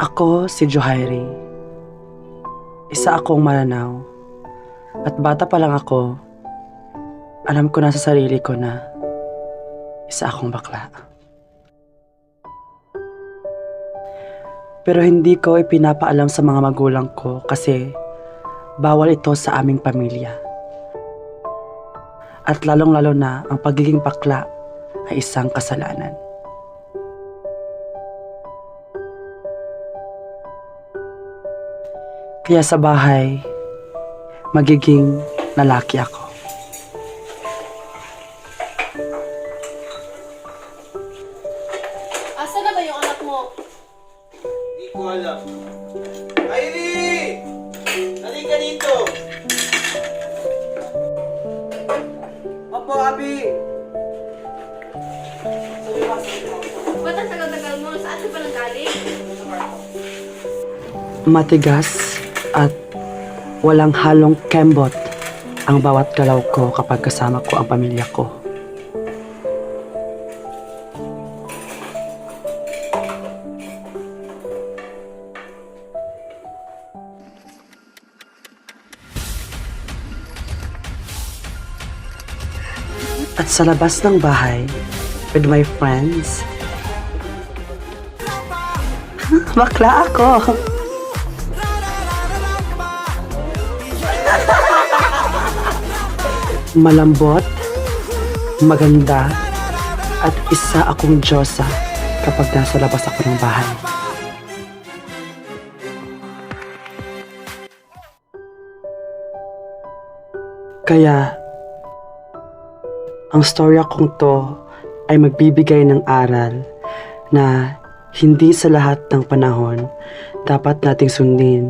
Ako si Johairi. Isa akong mananaw. At bata pa lang ako, alam ko na sa sarili ko na isa akong bakla. Pero hindi ko ipinapaalam sa mga magulang ko kasi bawal ito sa aming pamilya. At lalong-lalo na ang pagiging bakla ay isang kasalanan. Kaya sa bahay, magiging lalaki ako. Asa na ba yung anak mo? Hindi ko alam. Kylie! Halika dito! Opo, Abi! Ba't ang tagal-tagal mo? Saan ka ba nanggaling? Matigas at walang halong kembot ang bawat galaw ko kapag kasama ko ang pamilya ko. At sa labas ng bahay, with my friends, bakla ako! Malambot, maganda, at isa akong Diyosa kapag nasa labas ako ng bahay. Kaya, ang storya kong to ay magbibigay ng aral na hindi sa lahat ng panahon dapat nating sundin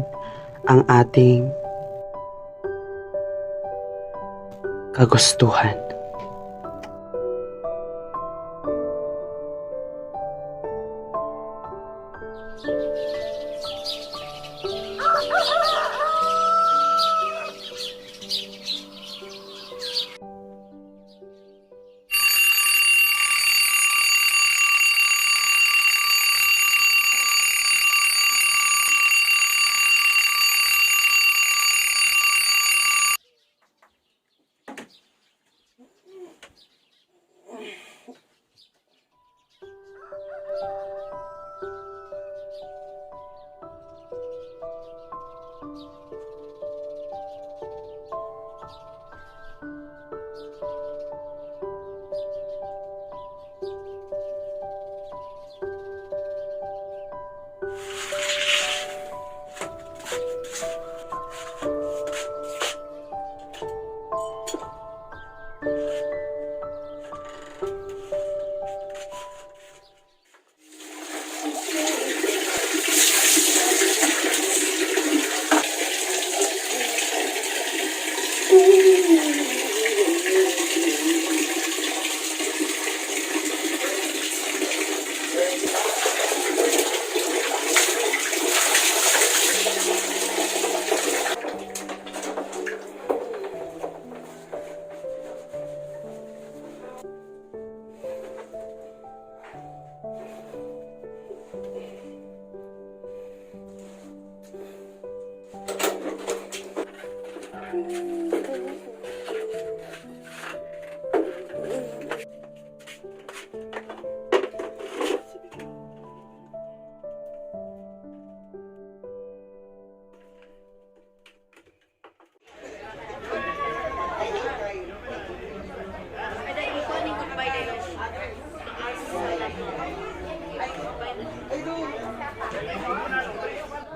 ang ating kagustuhan.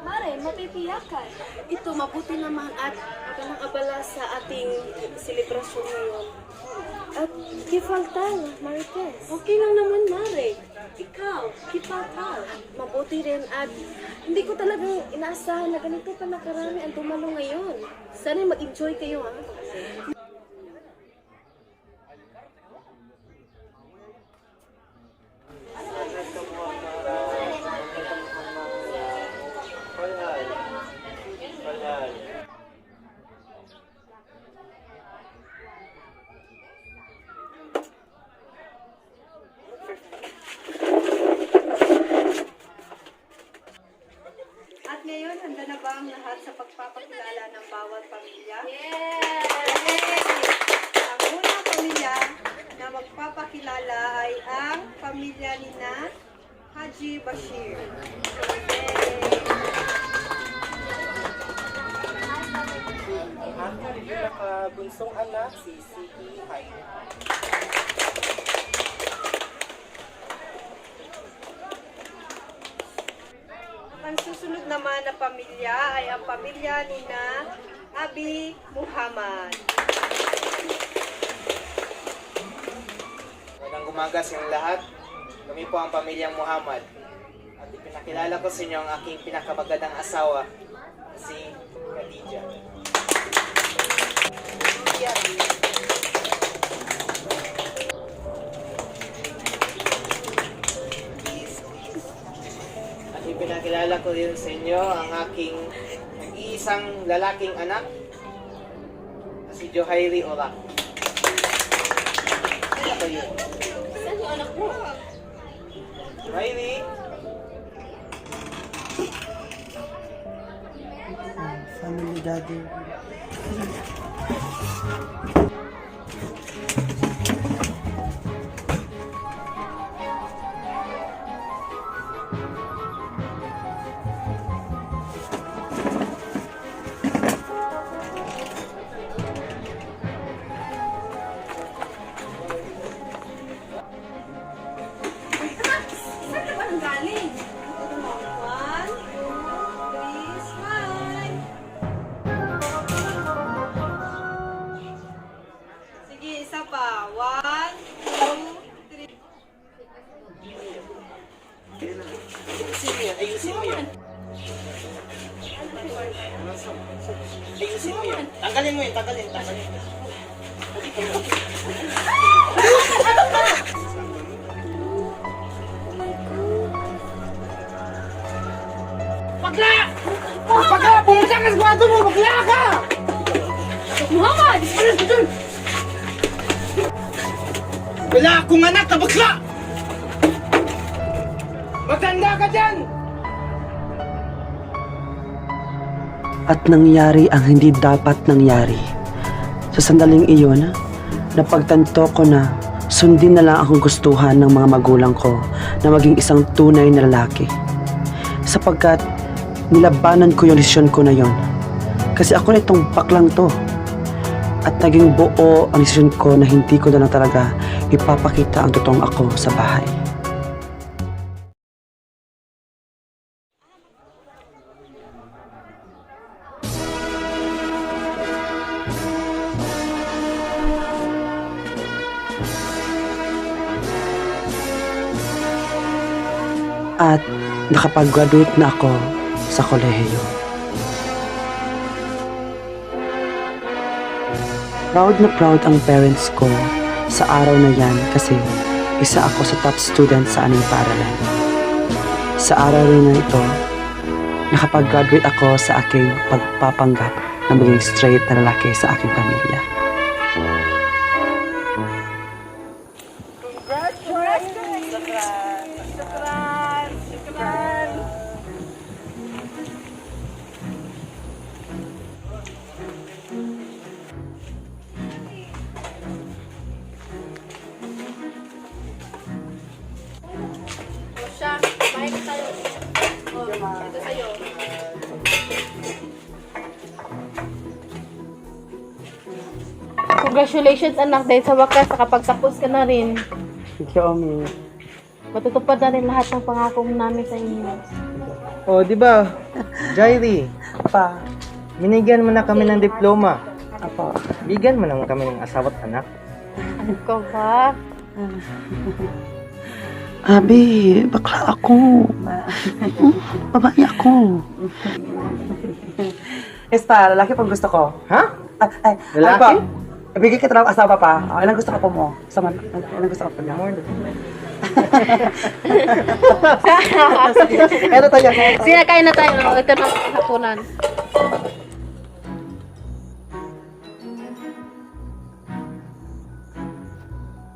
Mare, mapipiyakan. Ito, mabuti naman at kanang abala sa ating selebrasyon ngayon. At kifaltal, Marites. Okay lang naman, Mare. Ikaw, kifaltal. Mabuti rin at hindi ko talagang inaasahan na ganito pa nakarami ang tumalo ngayon. Sana mag-enjoy kayo, ha? ngayon, handa na ba ang lahat sa pagpapakilala ng bawat pamilya? Ang unang pamilya na magpapakilala ay ang pamilya ni na Haji Bashir. Ang pinakabunsong anak, si Siti Haile. Ang susunod naman na pamilya ay ang pamilya ni na Abi Muhammad. Magandang umaga sa inyong lahat. Kami po ang pamilyang Muhammad. At ipinakilala ko sa inyo ang aking pinakamagandang asawa, si Khadija. At ipinakilala ko din sa inyo ang aking nag-iisang lalaking anak, si Johairi Orak. Ano ba yun? Saan yung anak mo? Johairi? Family daddy. Saan ka ba nang galing? One, two, three, smile. Sige, isa pa. One, two, three. Ayusin mo yan, ayusin mo yan. Ayusin mo yan. Tanggalin mo yan, tanggalin. Bakla! Bakla! Pumunta ka sa kwarto mo! Bakla ka! Muhammad! Wala akong anak na bakla! Magtanda ka dyan! At nangyari ang hindi dapat nangyari. Sa sandaling iyon, napagtanto ko na sundin na lang ang gustuhan ng mga magulang ko na maging isang tunay na lalaki. Sapagkat nilabanan ko yung desisyon ko na yon. Kasi ako na itong baklang to. At naging buo ang desisyon ko na hindi ko na lang talaga ipapakita ang totoong ako sa bahay. At nakapag-graduate na ako sa kolehiyo. Proud na proud ang parents ko sa araw na yan kasi isa ako sa top student sa aming paaralan. Sa araw rin na ito, nakapag-graduate ako sa aking pagpapanggap na maging straight na lalaki sa aking pamilya. Siya, kumain ka tayo. Ito sa'yo. Congratulations anak dahil sa wakas nakapagtapos ka na rin. Thank you, Omi. Matutupad na rin lahat ng pangako namin sa inyo. Oh, di ba? Jairi, Pa, binigyan mo na kami ng diploma. apa, Bigyan mo naman kami ng asawa at anak. Ano ka ba? Abi, bakla ako. Babae ako. Esta, lalaki pang gusto ko. Ha? Ay, Lalaki? ano ba? Ibigay kita ng asawa pa. Ilang gusto ka po mo? Ilang gusto ka po mo? Eto tayo. Sige, kain na tayo. Ito na hapunan.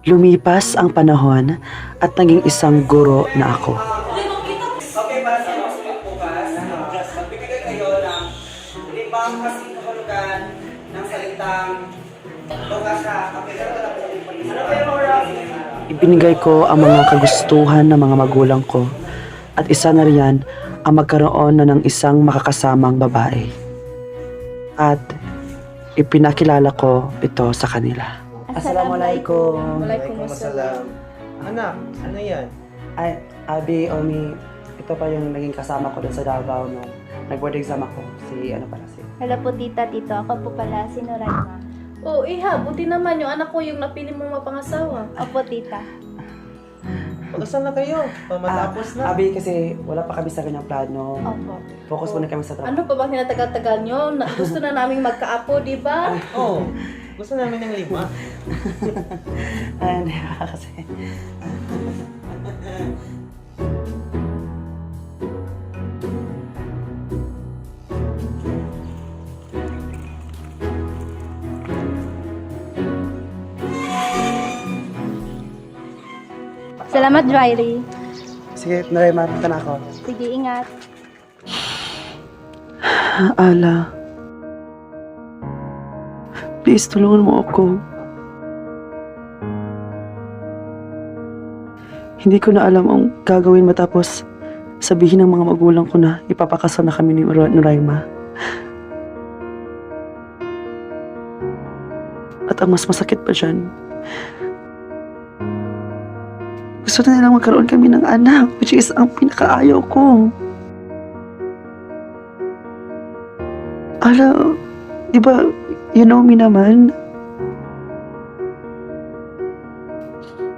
Lumipas ang panahon at naging isang guro na ako. Okay, para sa mga bukas, magbigay ang kasing kahulugan ng salitang luka sa Ibinigay ko ang mga kagustuhan ng mga magulang ko at isa na riyan ang magkaroon na ng isang makakasamang babae. At ipinakilala ko ito sa kanila. Assalamualaikum. Waalaikumsalam. Anak, ano yan? Ay, Abi, Omi, ito pa yung naging kasama ko dun sa Davao nung nag-board exam ako. Hello po tita, tito. Ako po pala si Noraima. Oh, iha, buti naman yung anak ko yung napili mong mapangasawa. Opo tita. Pag-asan na kayo? Matapos na. Abi, kasi wala pa kami sa ganyang plano. Opo. Focus muna kami sa trabaho. Ano pa bang tinatagal-tagal nyo? Gusto na naming magkaapo, di ba? Oo. Gusto namin ng 5. Ay, hindi ba kasi. Salamat, Dryly. Sige, Naray, marunta na ako. Sige, ingat. Ala. Please, tulungan mo ako. Hindi ko na alam ang gagawin matapos sabihin ng mga magulang ko na ipapakasal na kami ni Noraima. At ang mas masakit pa dyan, gusto na nilang magkaroon kami ng anak, which is ang pinakaayaw ko. Ala, di ba, you know me naman?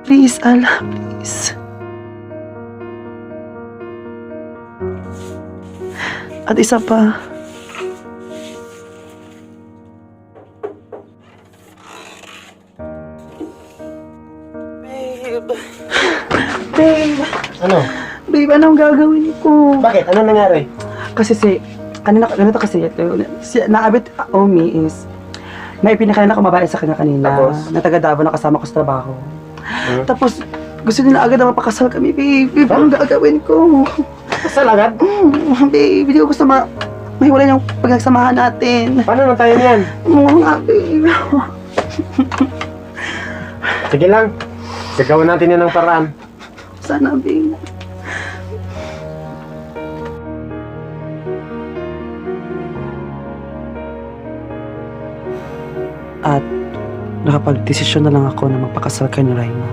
Please, Ala, please. At isa pa, Babe, Ano? babe, anong gagawin ko? Bakit? Ano nangyari? Kasi ganito kasi, naabit Omi is, may pinakain ako babae sa kanya kanina, Tapos? na taga Davao na kasama ko sa trabaho. Tapos, gusto nila agad na mapakasal kami, babe. Babe, anong gagawin ko? Kasal agad? Babe, hindi ko gusto mahiwalay yung pagkagsamahan natin. Paano na tayo niyan? Oo nga, babe. Sige lang. Gagawin natin yan ng paraan. Sana, babe. At nakapag-desisyon na lang ako na magpakasal kay Noraima.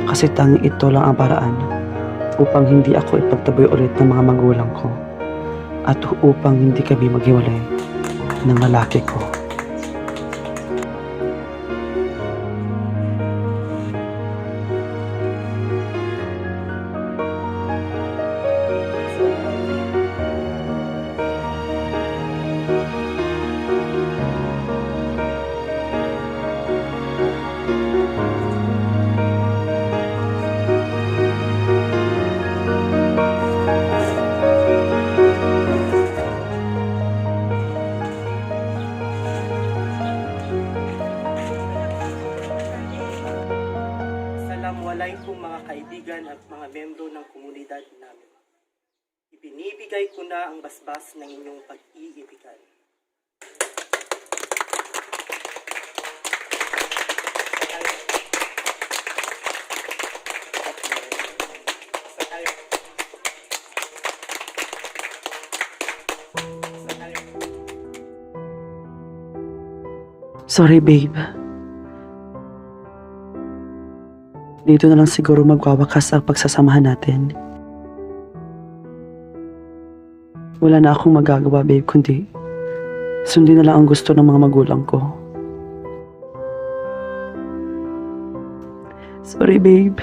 Kasi tanging ito lang ang paraan upang hindi ako ipagtaboy ulit ng mga magulang ko at upang hindi kami maghiwalay ng lalaki ko. Assalamualaikum mga kaibigan at mga membro ng komunidad namin. Ibinibigay ko na ang basbas ng inyong pag-iibigan. Sorry, babe. Dito na lang siguro magwawakas ang pagsasamahan natin. Wala na akong magagawa, babe, kundi sundin na lang ang gusto ng mga magulang ko. Sorry, babe.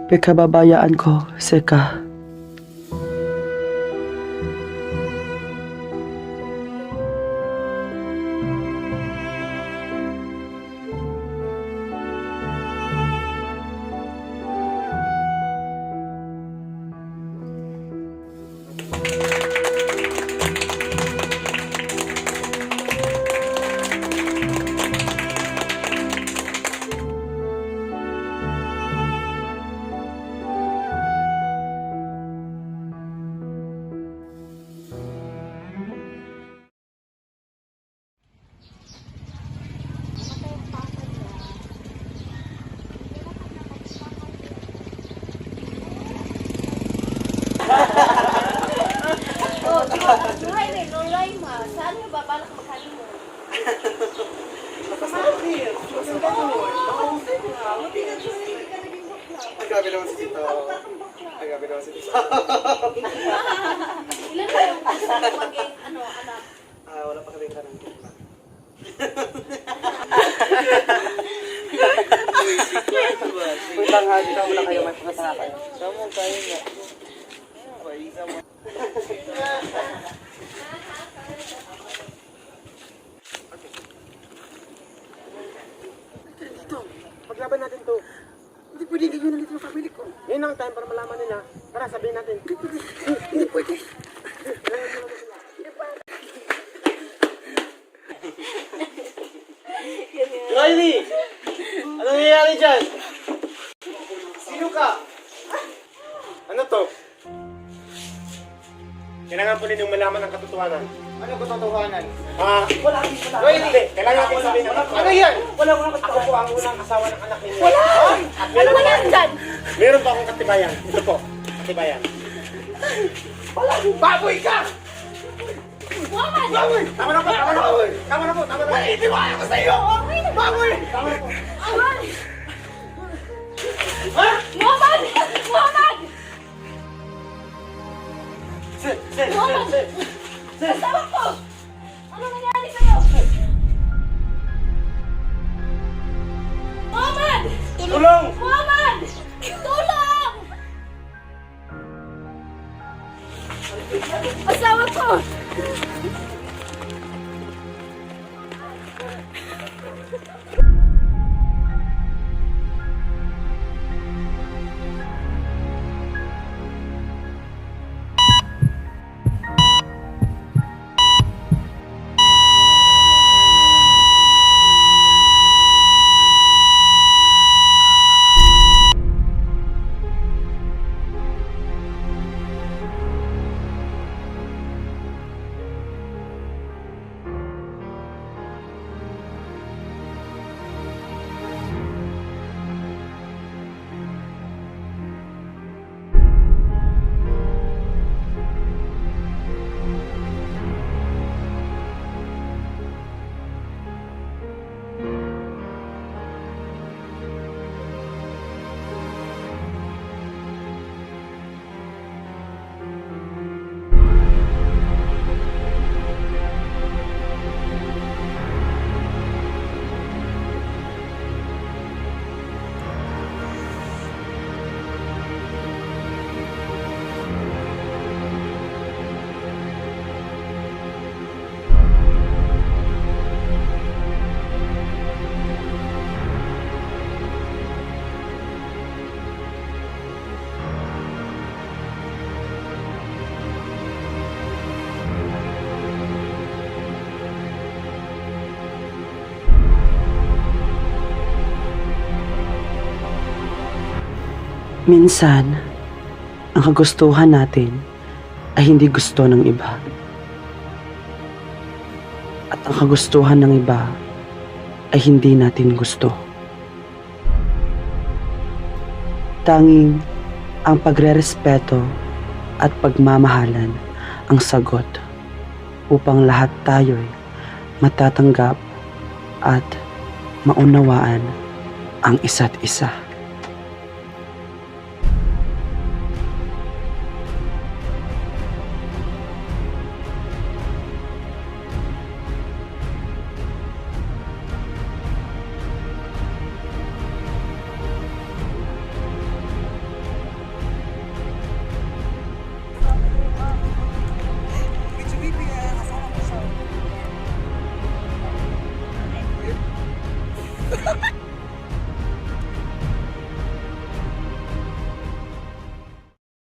Pagkababayaan ko, Seka. Oh, Nuray rin, Nuray ma. Saan yung babalak makali mo? Ang grabe naman si Tito. Ang grabe naman si Tito. Ilan ba yung gusto mo maging, anak? Wala pa kami karang kita. Putang hagi na muna kayo may pagkasakay. Sama kayo nga. Isa mo. Ito, paglaban natin to. Hindi pwede ganyan ulit yung family ko. Ngayon ang time para malaman nila. Tara, sabihin natin. Hindi pwede. Riley! Ano nangyayari dyan? Sino ka? Ano to? Kailangan po ninyong malaman ang katotohanan. Ano katotohanan? Wala. Riley! Kailangan po sabihin. Ano yan? Wala. Ako po ang unang asawa ng anak ninyo. Wala! Ano ba yan dyan? Meron pa akong katibayan. Ito po. Katibayan. Wala! Baboy ka! Muhammad! Baboy! Tama na po! Tama na po! Tama na po! Tama na po! Itiwala ko sa iyo! Baboy! Tama na po! Ha? Muhammad! Muhammad! Sir! Asawa ko! Ano nangyari sa'yo? Muhammad! Tulong! Muhammad! Tulong! Asawa ko! Minsan, ang kagustuhan natin ay hindi gusto ng iba. At ang kagustuhan ng iba ay hindi natin gusto. Tanging ang pagrerespeto at pagmamahalan ang sagot upang lahat tayo'y matatanggap at maunawaan ang isa't isa.